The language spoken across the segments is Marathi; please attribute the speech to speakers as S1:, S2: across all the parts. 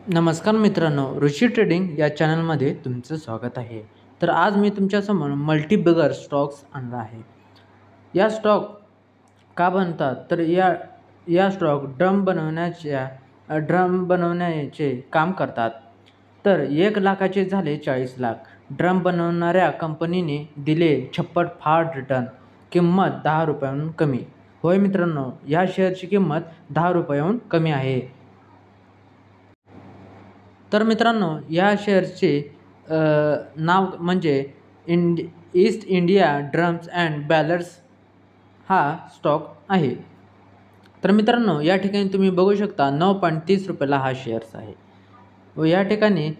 S1: नमस्कार मित्रांनो, ऋषी ट्रेडिंग या चॅनलमध्ये तुमचं स्वागत आहे. तर आज मी तुमच्यासमोर मल्टीबिगर स्टॉक्स आणला आहे. या स्टॉक का बनतात तर या स्टॉक ड्रम बनवण्याचे काम करतात. तर 1,00,000चे झाले 40 लाख. ड्रम बनवणाऱ्या कंपनीने दिले छप्पट फाड रिटर्न. किंमत 10 रुपयांहून कमी. होय मित्रांनो, या शेअरची किंमत 10 रुपयांहून कमी आहे. तर मित्रांनो, या शेअरचे नाव म्हणजे east India drums and balers हा स्टॉक आहे. तर मित्रांनो, या ठिकाणी तुम्ही बघू शकता 9.30 रुपयाला हा शेअर्स आहे व या ठिकाणी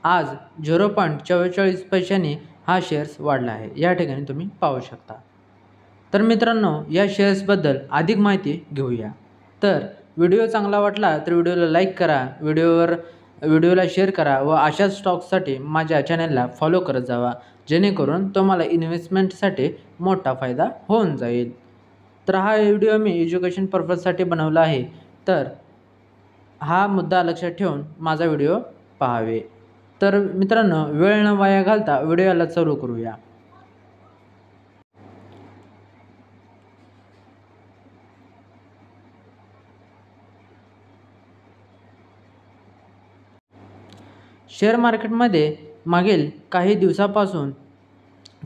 S1: आज 0.44 पैशांनी हा शेअर्स वाढला आहे. या ठिकाणी तुम्ही पाहू शकता. तर मित्रांनो, या शेअर्सबद्दल अधिक माहिती घेऊया. तर व्हिडिओ चांगला वाटला तर व्हिडिओला लाईक करा, व्हिडिओला शेअर करा व अशाच स्टॉक्ससाठी माझ्या चॅनलला फॉलो करत जावा, जेणेकरून तुम्हाला इन्व्हेस्टमेंटसाठी मोठा फायदा होऊन जाईल. तर हा व्हिडिओ मी एज्युकेशन पर्पजसाठी बनवला आहे. तर हा मुद्दा लक्षात ठेवून माझा व्हिडिओ पाहावे. तर मित्रांनो, वेळ न वाया घालता व्हिडिओला चालू करूया. शेअर मार्केटमध्ये मागील काही दिवसापासून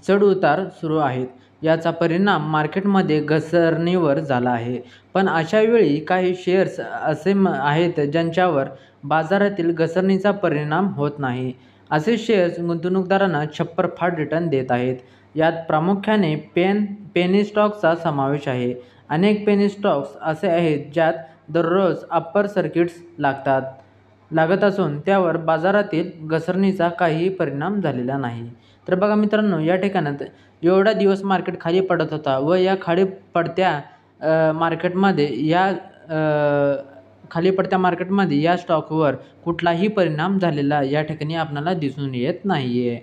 S1: चढउतार सुरू आहेत. याचा परिणाम मार्केटमध्ये घसरणीवर झाला आहे. पण अशा वेळी काही शेअर्स असे आहेत ज्यांच्यावर बाजारातील घसरणीचा परिणाम होत नाही. असे शेअर्स गुंतवणूकदारांना छप्परफाड रिटर्न देत आहेत. यात प्रामुख्याने पेनी स्टॉक्सचा समावेश आहे. अनेक पेनी स्टॉक्स असे आहेत ज्यात दररोज अप्पर सर्किट्स लागत असून त्यावर बाजारातील घसरणीचा काहीही परिणाम झालेला नाही. तर बघा मित्रांनो, या ठिकाणात एवढा दिवस मार्केट खाली पडत होता व या खाली पडत्या मार्केटमध्ये या स्टॉकवर कुठलाही परिणाम झालेला या ठिकाणी आपल्याला दिसून येत नाही आहे.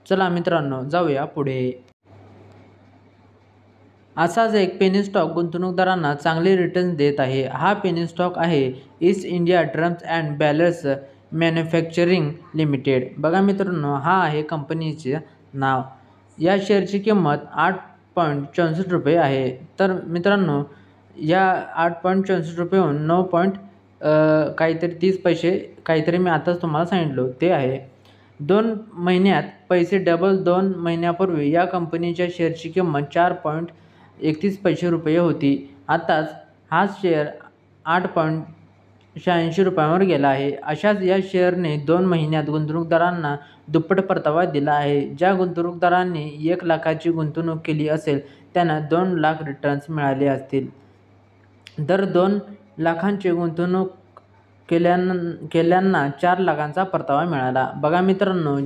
S1: चला मित्रांनो, जाऊया पुढे. असाच एक पेनी स्टॉक गुंतवणूकदारांना चांगले रिटर्न्स देत आहे. हा पेनी स्टॉक आहे East India drums and barrels manufacturing limited. बघा मित्रांनो, हा आहे कंपनीचे नाव. या शेअरची किंमत 8.64 रुपये आहे. तर मित्रांनो, या 8.64 रुपयेहून 9 काहीतरी 30 पैसे काहीतरी मी आताच तुम्हाला सांगितलो ते आहे. 2 महिन्यात पैसे डबल. 2 महिन्यापूर्वी या कंपनीच्या शेअरची किंमत 4.31 पैसे रुपये होती. आताच हा शेअर 8.86 रुपयांवर गेला आहे. अशाच या शेअरने 2 महिन्यात गुंतवणूकदारांना दुप्पट परतावा दिला आहे. ज्या गुंतवणूकदारांनी 1,00,000ची गुंतवणूक केली असेल त्यांना 2 लाख रिटर्न्स मिळाले असतील. दर 2 लाखांची गुंतवणूक केल्यांना 4 लाखांचा परतावा मिळाला. बघा मित्रांनो,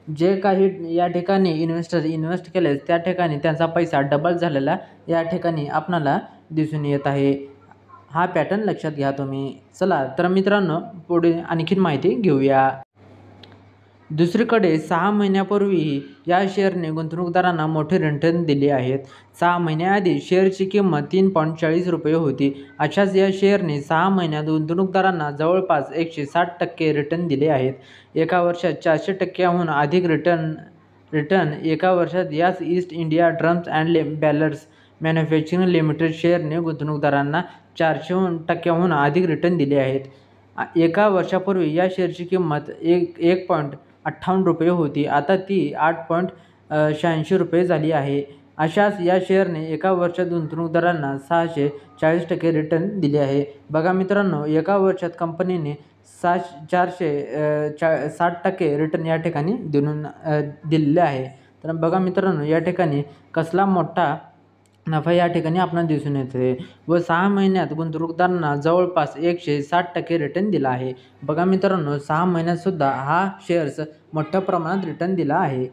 S1: जे काही या ठिकाणी इन्व्हेस्ट केले त्या ठिकाणी त्यांचा पैसा डबल झालेला या ठिकाणी आपणाला दिसून येत आहे. हा पॅटर्न लक्षात घ्या तुम्ही. चला तर मित्रांनो, पुढे आणखीन माहिती घेऊया. दुसरीकडे 6 महिन्यापूर्वीही या शेअरने गुंतवणूकदारांना मोठे रिटर्न दिले आहेत. 6 महिन्याआधी शेअरची किंमत 3.40 रुपये होती. अशाच या शेअरने 6 महिन्यात गुंतवणूकदारांना जवळपास 160% रिटर्न दिले आहेत. एका वर्षात 400%हून अधिक रिटर्न एका वर्षात याच East India drums and barrels manufacturing limited शेअरने गुंतवणूकदारांना 400%हून अधिक रिटर्न दिले आहेत. एका वर्षापूर्वी या शेअरची किंमत 1.58 रुपये होती. आता ती 8.86 रुपये झाली आहे. अशाच या शेअरने एका वर्षात गुंतवणूकदारांना 640% रिटर्न दिले आहे. बघा मित्रांनो, एका वर्षात कंपनीने 460% रिटर्न या ठिकाणी दिलेले आहे. तर बघा मित्रांनो, या ठिकाणी कसला मोठा नफा या ठिकाणी आपल्याला दिसून येते व 6 महिन्यात गुंतवणूकदारांना जवळपास 160% रिटर्न दिला आहे. बघा मित्रांनो, 6 महिन्यात सुद्धा हा शेअर्स मोठ्या प्रमाणात रिटर्न दिला आहे.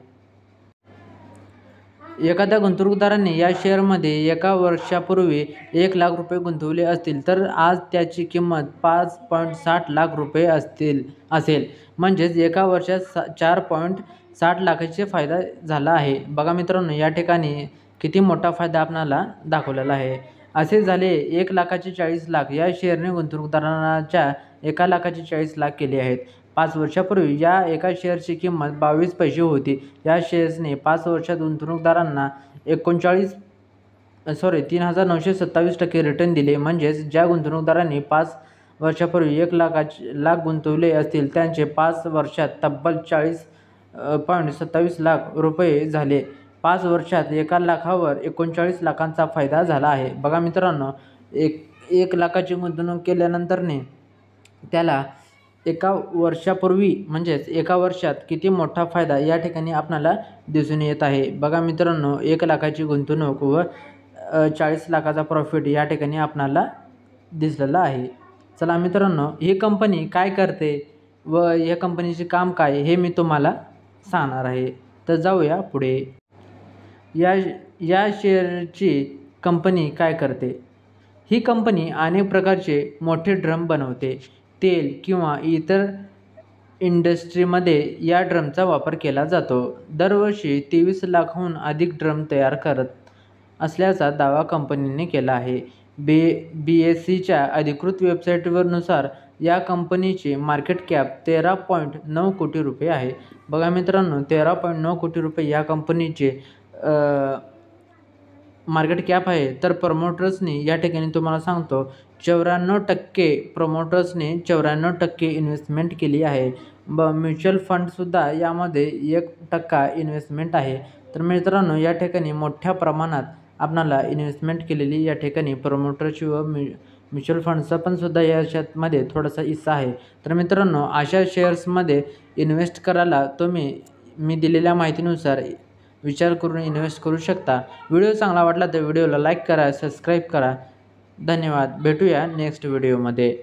S1: एखाद्या गुंतवणूकदाराने या शेअरमध्ये एका वर्षापूर्वी 1,00,000 रुपये गुंतवले असतील तर आज त्याची किंमत 5.60 लाख रुपये असेल. म्हणजेच एका वर्षात 4.60 लाखाचा फायदा झाला आहे. बघा मित्रांनो, या ठिकाणी किती मोठा फायदा आपणाला दाखवलेला आहे. असे झाले 1,00,000चे 40 लाख. या शेअरने गुंतवणूकदारांच्या 1,40,00,000 केली आहेत. 5 वर्षापूर्वी या एका शेअरची किंमत 22 पैसे होती. या शेअर्सने 5 वर्षात गुंतवणूकदारांना 3,927% रिटर्न दिले. म्हणजेच ज्या गुंतवणूकदारांनी 5 वर्षापूर्वी 1,00,000 गुंतवले असतील त्यांचे 5 वर्षात तब्बल 40.27 लाख रुपये झाले. 5 वर्षात 1,00,000वर 39,00,000चा फायदा झाला आहे. बघा मित्रांनो, 1,00,000ची गुंतवणूक केल्यानंतरने त्याला एका वर्षापूर्वी म्हणजेच एका वर्षात किती मोठा फायदा या ठिकाणी आपल्याला दिसून येत आहे. बघा मित्रांनो, 1,00,000ची गुंतवणूक व 40,00,000चा प्रॉफिट या ठिकाणी आपल्याला दिसलेला आहे. चला मित्रांनो, ही कंपनी काय करते व या कंपनीचे काम काय हे मी तुम्हाला सांगणार आहे. तर जाऊया पुढे. या शेअरची कंपनी काय करते. ही कंपनी अनेक प्रकारचे मोठे ड्रम बनवते. तेल किंवा इतर इंडस्ट्रीमध्ये या ड्रमचा वापर केला जातो. दरवर्षी 23 लाखाहून अधिक ड्रम तयार करत असल्याचा दावा कंपनीने केला आहे. BSEच्या अधिकृत वेबसाईटनुसार या कंपनीची मार्केट कॅप 13.9 कोटी रुपये आहे. बघा मित्रांनो, 13.9 कोटी रुपये या कंपनीचे मार्केट कॅप आहे. तर प्रमोटर्सनी या ठिकाणी तुम्हाला सांगतो 94% प्रमोटर्सने 94% इन्व्हेस्टमेंट केली आहे. म्युच्युअल फंडसुद्धा यामध्ये 1% इन्व्हेस्टमेंट आहे. तर मित्रांनो, या ठिकाणी मोठ्या प्रमाणात आपणाला इन्व्हेस्टमेंट केलेली या ठिकाणी प्रमोटरची व म्युच्युअल फंडचा पण सुद्धा याच्यामध्ये थोडासा हिस्सा आहे. तर मित्रांनो, अशा शेअर्समध्ये इन्व्हेस्ट करायला तुम्ही मी दिलेल्या माहितीनुसार विचार करून इन्व्हेस्ट करू शकता. व्हिडिओ चांगला वाटला तर व्हिडिओला लाईक करा, सबस्क्राईब करा. धन्यवाद. भेटूया नेक्स्ट व्हिडिओमध्ये.